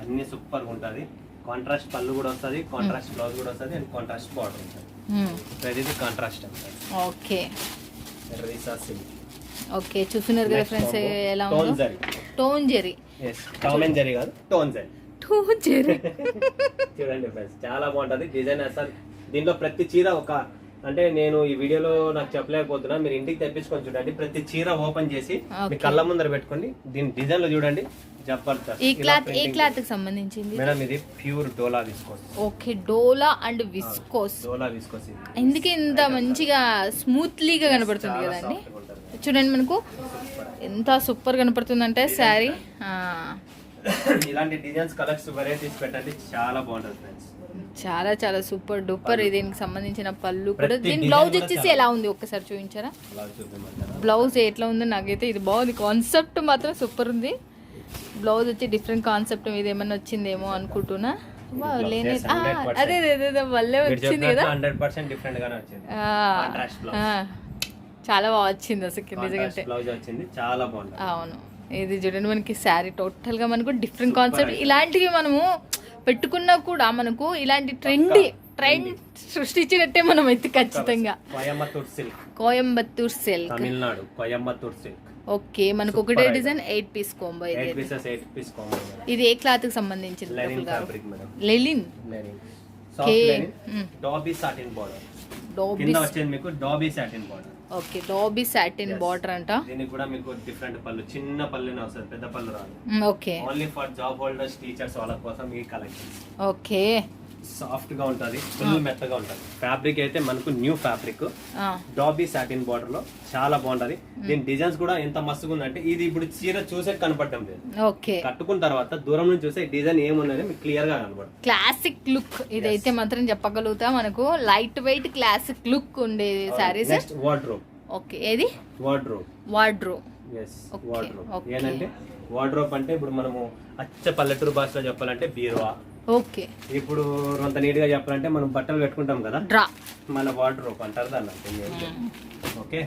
S3: అన్ని సూపర్ గా ఉంటది. కాంట్రాస్ట్ పళ్ళు కూడా వస్తది, కాంట్రాస్ట్ బ్లౌజ్ కూడా వస్తది అండ్ కాంట్రాస్ట్ బార్డర్ ఉంటది. ప్రతిదీ కాంట్రాస్ట్ అంటారు.
S2: Okay
S3: రీసా silk.
S2: ఓకే చూస్తున్నారు కదా ఫ్రెండ్స్ ఎలా ఉందో. Tone Jerry.
S3: yes Tom and Jerry కాదు టోన్ జెరీ.
S2: టోన్ జెరీ
S3: చూడండి ఫ్రెండ్స్ చాలా బాగుంటది డిజైన్. అసలు దీంట్లో ప్రతి చీర ఒక అంటే నేను ఈ వీడియోలో నాకు చెప్పలేకపోతున్నా, మీరు ఇంటికి తెప్పించుకొని చూడండి. ప్రతి చీర ఓపెన్ చేసి మీ కళ్ళ ముందర పెట్టుకోండి. దీని డిజైన్ లో చూడండి జబర్దస్త్.
S2: ఈ క్లాత్ ఏ క్లాత్ కి సంబంధించింది
S3: మేడం? ఇది pure dola viscose.
S2: Okay dola and viscose.
S3: Dola viscose
S2: ఎందుకు ఇంత మంచిగా స్మూత్లీగా కనబడుతుంది కదండి. చూడండి మనకు ఎంత సూపర్ కనపడుతుంది అంటే శారీ.
S3: ఇలాంటి డిజైన్స్ కలర్స్ వెరైటీస్ పెట్టండి చాలా బాగుంటుంది ఫ్రెండ్స్.
S2: చాలా చాలా సూపర్ డూపర్. దీనికి సంబంధించిన పళ్ళు కూడా. దీని బ్లౌజ్ వచ్చేసి ఎలా ఉంది ఒక్కసారి చూపించారా? బ్లౌజ్ ఎట్లా ఉందో నాకైతే ఇది బాగుంది. కాన్సెప్ట్ మాత్రం సూపర్ ఉంది. బ్లౌజ్ వచ్చి డిఫరెంట్ కాన్సెప్ట్ మీద ఏమన్నా వచ్చిందేమో అనుకుంటున్నా. అదే అదే వల్లే వచ్చింది కదా.
S3: 100% డిఫరెంట్ గానే వచ్చింది.
S2: చాలా బాగా వచ్చింది అసలు నిజంగా.
S3: బ్లౌజ్ వచ్చింది చాలా బాగుంది.
S2: అవును ఇది చూడండి మనకి శారీ టోటల్ గా మనకు డిఫరెంట్ కాన్సెప్ట్. ఇలాంటివి మనము పెట్టుకున్నా కూడా మనకు ఇలాంటి ట్రెండ్ సృష్టించినట్టే మనం అయితే ఖచ్చితంగా. Coimbatore silk
S3: Tamil Nadu Coimbatore silk.
S2: Okay మనకు ఒకటే డిజైన్ 8 పీస్ కాంబో. ఇది ఏ క్లాత్ కి సంబంధించింది? లెనిన్.
S3: Dobby satin border. కింద వచ్చేది మీకు dobby satin border.
S2: Okay dobby satin border అంట.
S3: దీనికి కూడా మీకు డిఫరెంట్ పళ్ళు, చిన్న పళ్ళునే వస్తుంది, పెద్ద పళ్ళు రాదు.
S2: Okay
S3: only for job holders, teachers వాళ్ళ కోసం ఈ కలెక్షన్.
S2: ఓకే
S3: సాఫ్ట్ గా ఉంటది, ఫుల్ మెత్తగా ఉంటది. ఫ్యాబ్రిక్ అయితే మనకు new fabric dobby satin border లో చాలా బాగుంటది. దీని డిజైన్స్ కూడా ఎంత మస్తుగా ఉందంటే ఇది ఇప్పుడు చీర చూసే కనపడటం లేదు.
S2: ఓకే కట్టుకున్న
S3: తర్వాత దూరం నుంచి చూసే డిజైన్ ఏమున్నది మీకు క్లియర్ గా కనపడుతుంది.
S2: క్లాసిక్ లుక్ ఇదైతే మాత్రం చెప్పగలుగుతా. మనకు లైట్ వెయిట్ క్లాసిక్ లుక్ ఉండే సారీస్.
S3: వార్డ్రోబ్.
S2: ఓకే ఏది?
S3: వార్డ్రోబ్.
S2: వార్డ్రోబ్.
S3: yes wardrobe. ఏంటంటే వార్డ్రోబ్ అంటే ఇప్పుడు మనము అచ్చ పల్లెటూరు భాషలో చెప్పాలంటే బీరువా.
S2: ఓకే
S3: ఇప్పుడు అంత నీట్ గా చెప్పాలంటే మనం బట్టలు పెట్టుకుంటాం కదా,
S2: డ్రా.
S3: మన వార్డ్రోబ్ అంటారు దాన్ని. ఓకే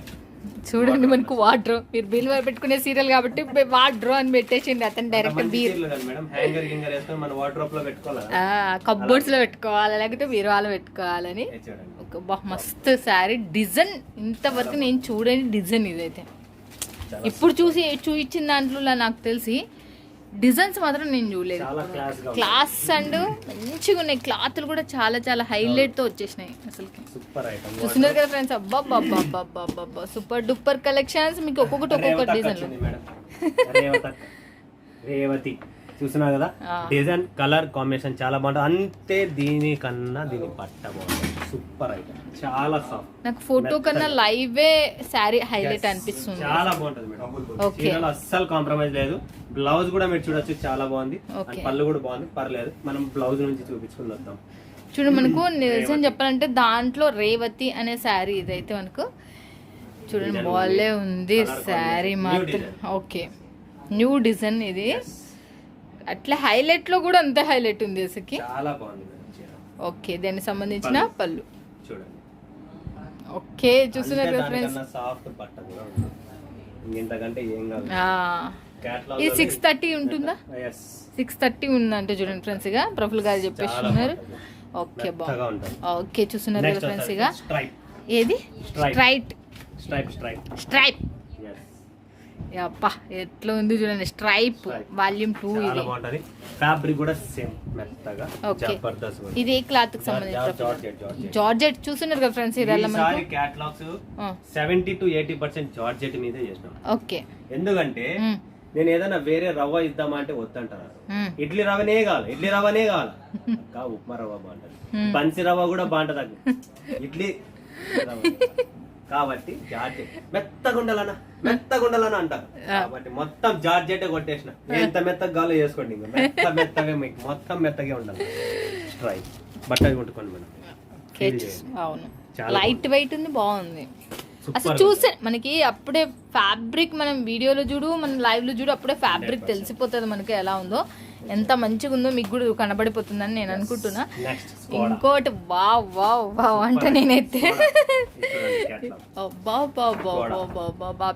S2: చూడండి మనకు వార్డ్రో. మీరు బిల్ పెట్టుకునే సీరియల్ కాబట్టి వార్డ్రో అని పెట్టేసిండి అతను డైరెక్ట్.
S3: మేడం హ్యాంగర్ గింగర్ వేసుకొని మన వార్డ్రోబ్ లో పెట్టుకోవాలి,
S2: కప్బోర్డ్స్ లో పెట్టుకోవాలి, లేకపోతే బీరువాలో పెట్టుకోవాలని. మస్తు శారీ డిజైన్. ఇంతవరకు నేను చూడని డిజైన్ ఇదైతే. ఇప్పుడు చూపించిన దాంట్లో నాకు తెలిసి డిజైన్స్ మాత్రం నేను చూడలేదు. క్లాస్ అండ్ మంచిగా ఉన్నాయి. క్లాత్లు కూడా చాలా చాలా హైలైట్ తో వచ్చేసినాయి అసలు. చూస్తున్నారు కదా ఫ్రెండ్స్. అబ్బా సూపర్ డూపర్ కలెక్షన్స్. మీకు ఒక్కొక్కటి డిజైన్.
S3: రేవతి చూస్తున్నారు కదా, డిజైన్ కలర్ కాంబినేషన్ చాలా బాగుంటుంది. అంతే దీనికన్నా దీని పట్ట బాగుంటుంది. సూపర్ ఐటమ్, చాలా సాఫ్ట్.
S2: నాకు ఫోటో కన్నా లైవ్ శారీ హైలైట్ అనిపిస్తుంది.
S3: చాలా బాగుంటుంది మేడం. అస్సలు కాంప్రమైజ్ లేదు. బ్లౌజ్ కూడా మీరు చూడొచ్చు చాలా బాగుంది. పళ్ళు కూడా బాగుంది, పర్లేదు. మనం బ్లౌజ్ నుంచి చూపించుకుని వద్దాం.
S2: చూడు మనకు నిజం చెప్పాలంటే దాంట్లో రేవతి అనే శారీ ఇదైతే మనకు చూడండి బాలే ఉంది శారీ మాత్రం. ఓకే న్యూ డిజైన్ ఇది. అట్లా హైలైట్ లో కూడా అంతే హైలైట్ ఉంది అసలు.
S3: చాలా బాగుంది.
S2: ఓకే దానికి సంబంధించిన పళ్ళు
S3: చూడండి.
S2: ఓకే చూస్తున్నారు కదా ఫ్రెండ్స్.
S3: సాఫ్ట్ పట్ట కూడా ఉంది. ఇంతకంటే ఏం కాదు.
S2: ఇది 630 ఉంటుందా? 630 ఉందంటే చూడండి ఫ్రెండ్స్. ఇక ప్రఫుల్ గారు చెప్పేస్తున్నారు. ఓకే బాగుంది. ఓకే చూస్తున్నారు కదా ఫ్రెండ్స్. ఇక ఏది? స్ట్రైప్. అబ్బా ఎట్లా ఉంది చూడండి, స్ట్రైప్ వాల్యూమ్ 2
S3: చాలా
S2: ఇది.
S3: బాగుంటది. ఫ్యాబ్రిక్ కూడా సేమ్ మెత్తగా
S2: ఓకే.
S3: జబర్దస్త్ ఉంది.
S2: ఇది ఏ క్లాత్ కి సంబంధించిన జార్జెట్ చూస్తున్నారు కదా ఫ్రెండ్స్, ఇదల్లా
S3: ఈసారి
S2: మనకు
S3: క్యాటలాగ్స్ 70 to 80% జార్జెట్ మీదే చేసినాం.
S2: ఓకే.
S3: ఎందుకంటే నేను ఏదైనా వేరే రవ్వ ఇద్దామా అంటే వద్దంటారు. ఇడ్లీ రవ్వనే కావాలి, ఇడ్లీ రవ్వనే కావాలి. ఇంకా ఉప్మా రవ్వ బాగుంటది, బన్సీ రవ్వ కూడా బాగుంటది, ఇడ్లీ రవ్వ. కాబట్టి జార్జెట్ మెత్తగుండాలన్నా మెత్తగుండాలని అంటారు. కాబట్టి మొత్తం జార్జెట్ కొట్టేసిన. ఎంత మెత్తగా గాలో చేసుకోండి, ఇంకా మెత్తగా మీకు మొత్తం మెత్తగా ఉండాలి. ట్రై బట్టలు కొట్టుకోండి మేడం.
S2: అవును, లైట్ వెయిట్ ఉంది, బాగుంది. అసలు చూసే మనకి అప్పుడే ఫ్యాబ్రిక్, మనం వీడియోలో చూడు, మనం లైవ్ లో చూడు, అప్పుడే ఫ్యాబ్రిక్ తెలిసిపోతుంది మనకి ఎలా ఉందో, ఎంత మంచిగా ఉందో మీకు కూడా కనబడిపోతుందని నేను అనుకుంటున్నా. ఇంకోటి వావ్ వావ్ వావ్ అంటే నేనైతే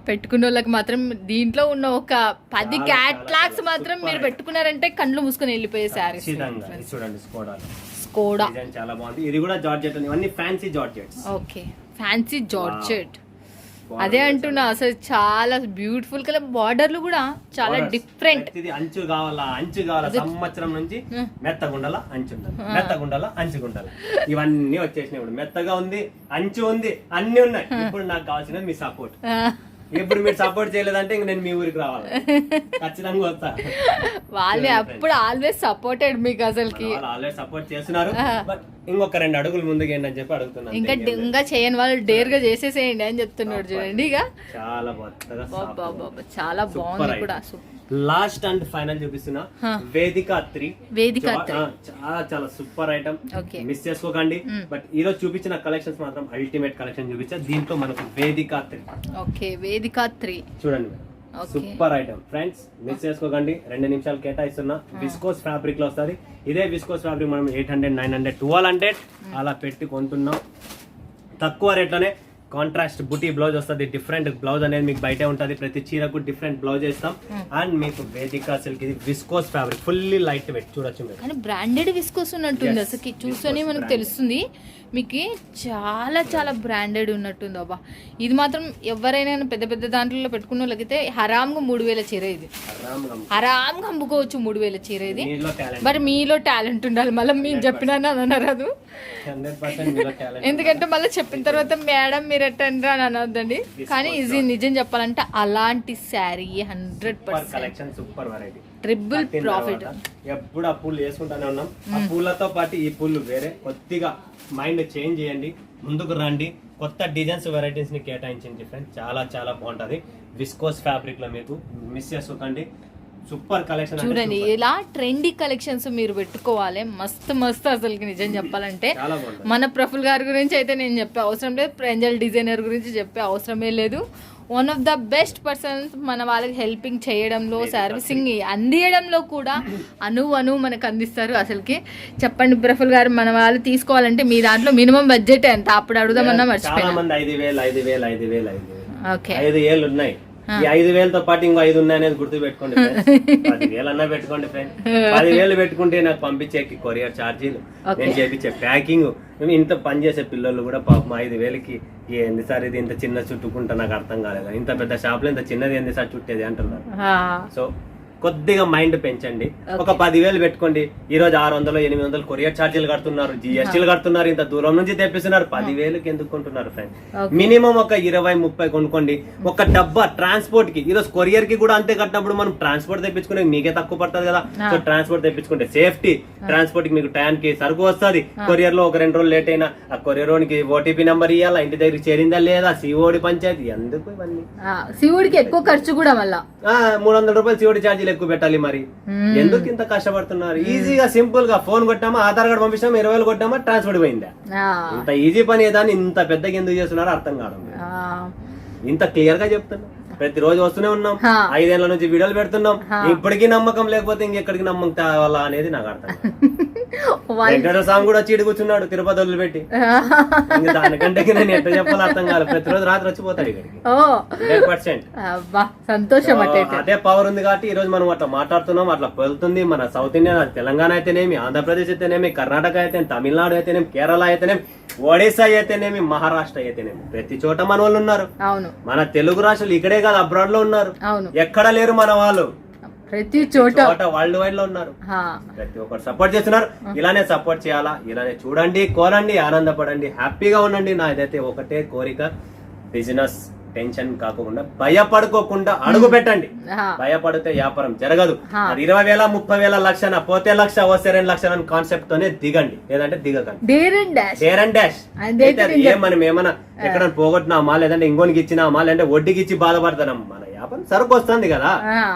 S2: పెట్టుకున్న వాళ్ళకి మాత్రం దీంట్లో ఉన్న ఒక 10 క్యాట్లాగ్స్ మాత్రం మీరు పెట్టుకున్నారంటే కండ్లు మూసుకొని వెళ్ళిపోయే శారీస్.
S3: చూడండి
S2: స్కోడా
S3: చాలా బాగుంది. ఇది కూడా జార్జెట్, ఇవన్నీ fancy georgettes.
S2: Okay, fancy georgette. అదే అంటున్నా, అసలు చాలా బ్యూటిఫుల్ కలర్, బార్డర్లు కూడా చాలా డిఫరెంట్.
S3: ఇది అంచు కావాలా, అంచు కావాలా, సంవత్సరం నుంచి మెత్తగుండాలా, అంచు ఉండాలి, మెత్తగుండాలా, అంచుగుండాలి. ఇవన్నీ వచ్చేసినాయి. ఇప్పుడు మెత్తగా ఉంది, అంచు ఉంది, అన్ని ఉన్నాయి. ఇప్పుడు నాకు కావాల్సిన మీ సపోర్ట్. ఇప్పుడు మీరు సపోర్ట్ చేయలేదంటే ఇంక నేను మీ ఊరికి రావాలి, ఖచ్చితంగా వస్తా.
S2: వాళ్ళే అప్పుడు ఆల్వేస్ సపోర్టెడ్ మీకు, అసలుకి
S3: ఆల్వేస్ సపోర్ట్ చేస్తున్నారు. బట్ ఇంకొక 2 అడుగులు ముందుకు ఏంటని చెప్పి అడుగుతున్నాను.
S2: ఇంకా చేయని వాళ్ళు డేర్ గా చేసేసేయండి అని చెప్తున్నాడు చూడండి. ఇక
S3: చాలా బాగా
S2: చాలా బాగుంది కూడా.
S3: లాస్ట్ అండ్ ఫైనల్ చూపిస్తున్నా వేదిక 3. చాలా చాలా సూపర్ ఐటమ్, మిస్ చేసుకోకండి. బట్ ఈ రోజు చూపించిన కలెక్షన్స్ మాత్రం అల్టిమేట్ కలెక్షన్ చూపించా. దీంట్లో మనకు వేదిక 3.
S2: ఓకే, వేదిక 3 చూడండి,
S3: సూపర్ ఐటమ్ ఫ్రెండ్స్, మిస్ చేసుకోకండి. 2 నిమిషాలు కేటాయిస్తున్నా. విస్కోస్ ఫ్యాబ్రిక్ లో వస్తుంది. ఇదే విస్కోస్ ఫ్యాబ్రిక్ మనం 800, 900, 1200 అలా పెట్టి కొంటున్నాం. తక్కువ రేట్లోనే కాంట్రాస్ట్ బుటీ బ్లౌజ్ వస్తుంది. డిఫరెంట్ బ్లౌజ్ అనేది మీకు బయటే ఉంటుంది. ప్రతి చీరకు డిఫరెంట్ బ్లౌజ్ ఇస్తాం. అండ్ మీకు వేదిక సిల్క్, ఇది viscose fabric, fully light weight. చూడొచ్చు మీరు,
S2: కానీ బ్రాండెడ్ విస్కోస్ ఉన్నట్టుంది. అసలు చూస్తేనే మనకు తెలుస్తుంది. మీకు చాలా చాలా బ్రాండెడ్ ఉన్నట్టుంది. అబ్బా, ఇది మాత్రం ఎవరైనా పెద్ద పెద్ద దాంట్లో పెట్టుకున్న వాళ్ళకైతే హరామ్గా 3000 చీర. ఇది హరామ్గా అమ్ముకోవచ్చు 3000 చీర ఇది. మరి మీలో టాలెంట్ ఉండాలి. మళ్ళీ మీరు చెప్పినా అనరాదు, ఎందుకంటే మళ్ళీ చెప్పిన తర్వాత మేడం మీరు ఎట్టండి అని అనొద్దండి. కానీ ఇది నిజం చెప్పాలంటే అలాంటి sari 100%
S3: super variety,
S2: triple profit.
S3: ఎప్పుడు ఆ పూలు వేసుకుంటానే ఉన్నాం. ఆ పూలతో పాటు ఈ పూలు వేరే. కొద్దిగా మైండ్ చేంజ్ చేయండి, ముందుకు రండి. కొత్త డిజైన్స్, వెరైటీస్ ని కేటాయించండి ఫ్రెండ్స్. చాలా చాలా బాగుంటది. విస్కోస్ ఫ్యాబ్రిక్ లో మీకు మిస్ చేసుకోకండి. సూపర్ కలెక్షన్
S2: చూడండి, ఇలా ట్రెండీ కలెక్షన్స్ మీరు పెట్టుకోవాలి. మస్తు మస్తు అసలుకి నిజం చెప్పాలంటే. మన ప్రఫుల్ గారి గురించి అయితే నేను చెప్పే అవసరం లేదు, ప్రెంజల్ డిజైనర్ గురించి చెప్పే అవసరమే లేదు. One of the best persons. మన వాళ్ళకి హెల్పింగ్ చేయడంలో, సర్వీసింగ్ అందియడంలో కూడా అను మనకు అందిస్తారు. అసలుకి చెప్పండి ప్రఫుల్ గారు, మన వాళ్ళు తీసుకోవాలంటే మీ దాంట్లో మినిమం బడ్జెట్ ఎంత? అప్పుడు అడుగుదామన్నా మర్చిపోయాను.
S3: 5,000 ఓకే, 5,000 ఉన్నాయి. ఈ 5,000తో పాటు ఇంకో 5 ఉన్నాయనేది గుర్తు పెట్టుకోండి. 10,000 అన్నా పెట్టుకోండి ఫ్రెండ్. 10,000 పెట్టుకుంటే నాకు పంపించేకి కొరియర్ ఛార్జీలు, నేను చేపించే ప్యాకింగ్, ఇంత పని చేసే పిల్లలు కూడా పాపం 5,000కి ఏంది సార్ ఇది ఇంత చిన్న చుట్టుకుంటా, నాకు అర్థం కాలేదు. ఇంత పెద్ద షాప్ లో ఇంత చిన్నది ఏంది సార్ చుట్టేది అంటున్నారు. సో కొద్దిగా మైండ్ పెంచండి. ఒక 10,000 పెట్టుకోండి. ఈ రోజు 600, 800 కొరియర్ ఛార్జీలు కడుతున్నారు, జిఎస్టీలు కడుతున్నారు, ఇంత దూరం నుంచి తెప్పిస్తున్నారు. 10,000కి ఎందుకు కొంటున్నారు ఫ్రెండ్? మినిమం ఒక 20-30 కొనుక్కోండి. ఒక డబ్బా ట్రాన్స్పోర్ట్ కి, ఈ రోజు కొరియర్ కి కూడా అంతే కట్టినప్పుడు మనం ట్రాన్స్పోర్ట్ తెప్పించుకునే మీకే తక్కువ పడుతుంది కదా. సో ట్రాన్స్పోర్ట్ తెప్పించుకుంటే సేఫ్టీ. ట్రాన్స్పోర్ట్ కి మీకు టైంకి సరుకు వస్తుంది. కొరియర్ లో ఒక 2 రోజులు లేట్ అయినా ఆ కొరియర్ కి ఓటీపీ నెంబర్ ఇవ్వాలా, ఇంటి దగ్గరికి చేరిందా లేదా, సిఓడి పంచాయతీ, ఎందుకు ఇవన్నీ?
S2: సిఓడికి ఎక్కువ ఖర్చు కూడా, మళ్ళీ
S3: 300 రూపాయలు సిఓడి ఛార్జీలు ఎక్కువ పెట్టాలి. మరి ఎందుకు ఇంత కష్టపడుతున్నారు? ఈజీగా సింపుల్ గా ఫోన్ కొట్టామా, ఆధార్ కార్డు పంపించామా, 20,000 కొట్టామా, ట్రాన్స్ఫర్ పోయిందా. ఇంత ఈజీ పని ఏదాన్ని ఇంత పెద్దగా ఎందుకు చేస్తున్నారో అర్థం కావడం. ఇంత క్లియర్ గా చెప్తున్నా. ప్రతిరోజు వస్తూనే ఉన్నాం, 5 ఏళ్ల నుంచి వీడియోలు పెడుతున్నాం. ఇప్పటికీ నమ్మకం లేకపోతే ఇంకెక్కడికి నమ్మకం తేవాలా అనేది నాకు అర్థం. వెంకటేశ్వర స్వామి కూడా చీడి కూర్చున్నాడు తిరుపతి వదిలిపెట్టి. ఇంకా దానికంటే నేను ఎట్లా చెప్పాలో అర్థం కాదు. ప్రతిరోజు రాత్రి వచ్చిపోతాడు ఇక్కడికి 100%.
S2: సంతోషం.
S3: అదే పవర్ ఉంది కాబట్టి ఈ రోజు మనం అట్లా మాట్లాడుతున్నాం, అట్లా వెళ్తుంది. మన సౌత్ ఇండియా, తెలంగాణ అయితేనేమి, ఆంధ్రప్రదేశ్ అయితేనేమి, కర్ణాటక అయితేనేమి, తమిళనాడు అయితేనేమి, కేరళ అయితేనేమి, ఒడిశా అయితేనేమి, మహారాష్ట్ర అయితేనేమి, ప్రతి చోట మన వాళ్ళు ఉన్నారు.
S2: అవును,
S3: మన తెలుగు రాష్ట్రాలు ఇక్కడే కాదు అబ్రాడ్ లో ఉన్నారు.
S2: అవును,
S3: ఎక్కడ లేరు మన వాళ్ళు,
S2: ప్రతి చోట
S3: వరల్డ్ వైడ్ లో ఉన్నారు. ప్రతి ఒక్కరు సపోర్ట్ చేస్తున్నారు. ఇలానే సపోర్ట్ చేయాలా, ఇలానే చూడండి, కోరండి, ఆనందపడండి, హ్యాపీగా ఉండండి. నాదైతే ఒకటే కోరిక, బిజినెస్ టెన్షన్ కాకుండా భయపడుకోకుండా అడుగు పెట్టండి. భయపడితే వ్యాపారం జరగదు. అది 20,000, 30,000, లక్షన పోతే లక్ష, వస్తే 2 లక్షలు అని కాన్సెప్ట్ తోనే దిగండి, లేదంటే దిగకండి. Dare and dash. మనం ఏమన్నా ఎక్కడ పోగొట్టినామా, లేదంటే ఇంకోనికి ఇచ్చినామా, లేదంటే వడ్డీకి ఇచ్చి బాధపడతాం. మన వ్యాపారం సరుకు వస్తుంది కదా.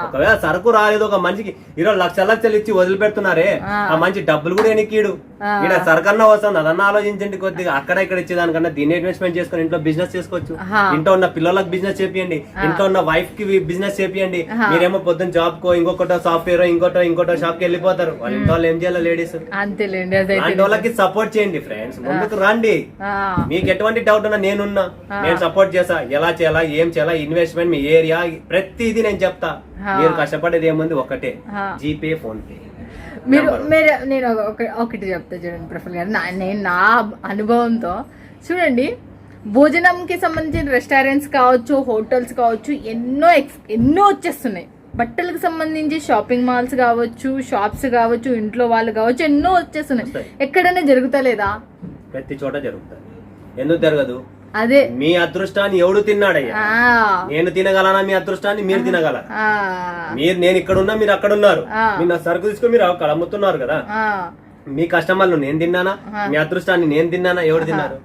S3: ఒకవేళ సరుకు రాలేదు, ఒక మనిషికి 20 లక్షలు ఇచ్చి వదిలిపెడుతున్నారే, ఆ మంచి డబ్బులు కూడా ఎనికీడు. ఇక్కడ సరుకన్నా వస్తుంది, అదన్నా ఆలోచించండి కొద్దిగా. అక్కడ ఇక్కడ ఇచ్చేదానికన్నా దీన్ని ఇన్వెస్ట్మెంట్ చేసుకుని ఇంట్లో బిజినెస్ చేసుకోవచ్చు. ఇంట్లో ఉన్న పిల్లలకు బిజినెస్ చేపియండి, ఇంట్లో ఉన్న వైఫ్ కి బిజినెస్ చేపియండి. మీరేమో పొద్దున్న జాబ్ కో, ఇంకొకటో సాఫ్ట్వేర్, ఇంకోటో షాప్ కి వెళ్ళిపోతారు. వాళ్ళ ఇంట్లో వాళ్ళు ఏం చేయాలి, లేడీస్ అలాంటి వాళ్ళకి సపోర్ట్ చేయండి. ఫ్రెండ్స్ ముందుకు రండి. మీకు ఎటువంటి డౌట్ ఉన్నా నేనున్నా, నేను సపోర్ట్ చేస్తా. ఎలా చేయాలా, ఏం చేయాలా, ఇన్వెస్ట్మెంట్, మీ ఏరియా, ప్రతిదీ నేను చెప్తా. మీరు కష్టపడేది ఏముంది, ఒకటే జీపే, ఫోన్ పే.
S2: నేను ఒకటి చెప్తా చూడండి ప్రఫుల్ గారు, నేను నా అనుభవంతో చూడండి, భోజనంకి సంబంధించిన రెస్టారెంట్స్ కావచ్చు, హోటల్స్ కావచ్చు, ఎన్నో వచ్చేస్తున్నాయి. బట్టలకు సంబంధించి షాపింగ్ మాల్స్ కావచ్చు, షాప్స్ కావచ్చు, ఇంట్లో వాళ్ళు కావచ్చు, ఎన్నో వచ్చేస్తున్నాయి. ఎక్కడైనా జరుగుతలేదా?
S3: ప్రతి చోట జరుగుతుంది. ఎందుకు జరగదు?
S2: అదే
S3: మీ అదృష్టాన్ని ఎవడు తిన్నాడయ్యా? నేను తినగలనా మీ అదృష్టాన్ని? మీరు తినగలరా? నేను ఇక్కడ ఉన్నా, మీరు అక్కడ ఉన్నారు. మీరు నా సరుకు తీసుకుని మీరు అక్కడ అమ్ముతున్నారు కదా. మీ కస్టమర్లు నేను తిన్నానా? మీ అదృష్టాన్ని నేను తిన్నానా? ఎవరు తిన్నారు?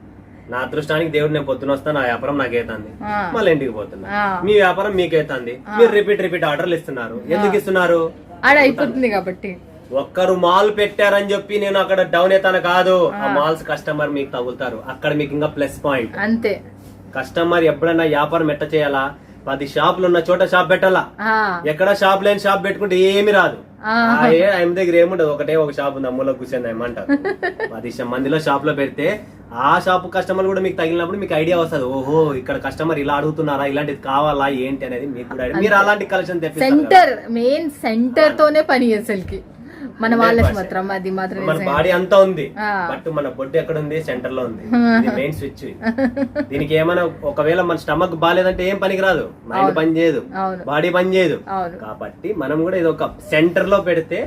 S3: నా అదృష్టానికి దేవుడు నేను పొద్దున వస్తా, నా వ్యాపారం నాకేతుంది, మళ్ళీ ఇంటికి పోతున్నా. మీ వ్యాపారం మీకేతుంది. మీరు రిపీట్ ఆర్డర్లు ఇస్తున్నారు. ఎందుకు ఇస్తున్నారు?
S2: అయిపోతుంది కాబట్టి.
S3: ఒక్కరు మాల్ పెట్టారని చెప్పి నేను అక్కడ డౌన్ అవుతాను కాదు. ఆ మాల్స్ కస్టమర్ మీకు తగులుతారు. అక్కడ మీకు ఇంకా ప్లస్ పాయింట్.
S2: అంతే.
S3: కస్టమర్ ఎప్పుడన్నా వ్యాపారం ఎట్ట చేయాలా? 10 షాపులు ఉన్న చోట షాప్ పెట్టాలా. ఎక్కడ షాప్ లేని షాప్ పెట్టుకుంటే ఏమి రాదు. ఆయన దగ్గర ఏముండదు, ఒక షాప్ ఉంది, అమ్ములో కూర్చొని ఏమంటారు. 10 మందిలో షాప్ లో పెడితే ఆ షాప్ కస్టమర్ కూడా మీకు తగిలినప్పుడు మీకు ఐడియా వస్తుంది. ఓహో, ఇక్కడ కస్టమర్ ఇలా అడుగుతున్నారా, ఇలాంటిది కావాలా, ఏంటి అనేది మీకు కూడా. మీరు అలాంటి కలెక్షన్ తెప్పిస్తారు.
S2: మెయిన్ సెంటర్ తోనే పని అసలుకి మన వాళ్ళకి మాత్రం. అది మాత్రం
S3: మన బాడీ అంతా ఉంది, బట్ మన బొడ్డు ఎక్కడ ఉంది? సెంటర్ లో ఉంది. Main switch. దీనికి ఏమైనా ఒకవేళ మన స్టమక్ బాగాలేదంటే ఏం పనికి రాదు. మైండ్ పని చేయదు, బాడీ పని చేయదు. కాబట్టి మనం కూడా ఇది ఒక సెంటర్ లో పెడితే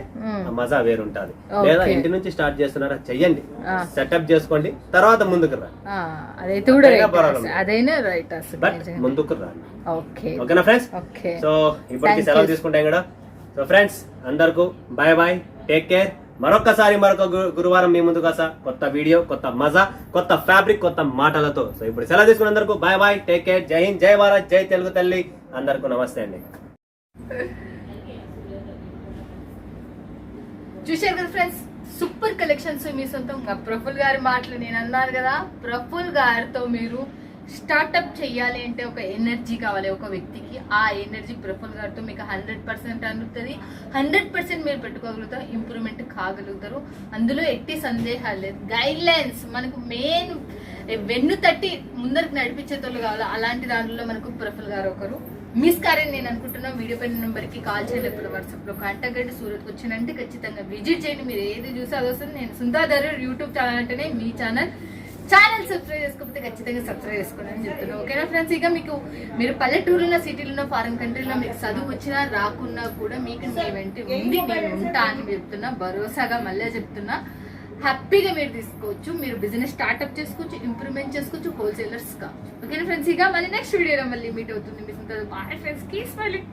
S3: మజా వేరుంటది. లేదా ఇంటి నుంచి స్టార్ట్ చేస్తున్నారా, చెయ్యండి, సెటప్ చేసుకోండి, తర్వాత ముందుకు రా. బట్ ముందుకు రా. ఓకేనా ఫ్రెండ్స్? సో ఇప్పటికి సెలవు తీసుకుంటాం కూడా. సో ఫ్రెండ్స్ అందరికీ బాయ్ బాయ్, టేక్ కేర్. మరొక గురువారం మీ ముందుకు వస్తా, కొత్త వీడియో, కొత్త మజా, కొత్త ఫ్యాబ్రిక్, కొత్త మాటలతో. సో ఇప్పుడు సెలవు తీసుకున్న అందరికీ బాయ్ బాయ్, టేక్ కేర్. జై హింద్, జై భారత్, జై తెలుగు తల్లి. అందరికీ నమస్తే అండి.
S2: చూశారు కదా ఫ్రెండ్స్, సూపర్ కలెక్షన్స్ మీ సొంతం. ప్రఫుల్ గారి మాటలు నేను అన్నారు కదా, ప్రఫుల్ గారితో మీరు స్టార్ట్అప్ చెయ్యాలి అంటే ఒక ఎనర్జీ కావాలి ఒక వ్యక్తికి. ఆ ఎనర్జీ ప్రఫుల్ గారితో మీకు 100% అందుతుంది. 100% మీరు పెట్టుకోగలుగుతారు, ఇంప్రూవ్మెంట్ కాగలుగుతారు. అందులో ఎట్టి సందేహాలు లేదు. గైడ్ లైన్స్ మనకు మెయిన్ వెన్ను తట్టి ముందరికి నడిపించేతోళ్ళు కావాలి. అలాంటి దాంట్లో మనకు ప్రఫుల్ గారు ఒకరు. మిస్ కారని నేను అనుకుంటున్నా. వీడియో పైన నెంబర్కి కాల్ చేయండి, ఎప్పుడు వాట్సాప్లో కాంటాక్ట్ అండి. సూరత్కి వచ్చినంటే ఖచ్చితంగా విజిట్ చేయండి. మీరు ఏది చూసి అది వస్తుంది. నేను సుందాధర్ యూట్యూబ్ ఛానల్ అంటేనే మీ ఛానల్ సబ్స్క్రైబ్ చేసుకోకపోతే ఖచ్చితంగా సబ్స్క్రైబ్ చేసుకోండి అని చెప్తున్నాను. ఓకేనా ఫ్రెండ్స్? ఇక మీరు పల్లెటూరులో, సిటీలో, ఫారెన్ కంట్రీలో మీకు చదువు వచ్చినా రాకున్నా కూడా మీకు మీ వెంట ఉంది, నేను ఉంటా అని చెప్తున్నా. భరోసాగా మళ్ళీ చెప్తున్నా. హ్యాపీగా మీరు తీసుకోవచ్చు. మీరు బిజినెస్ స్టార్ట్అప్ చేసుకోవచ్చు, ఇంప్రూవ్మెంట్ చేసుకోవచ్చు, హోల్సేలర్స్ కావచ్చు. ఓకేనా ఫ్రెండ్స్? ఇక మళ్ళీ నెక్స్ట్ వీడియోలో మళ్ళీ మీట్ అవుతుంది. మీ బాయ్ ఫ్రెండ్స్, కీప్ స్మైలింగ్.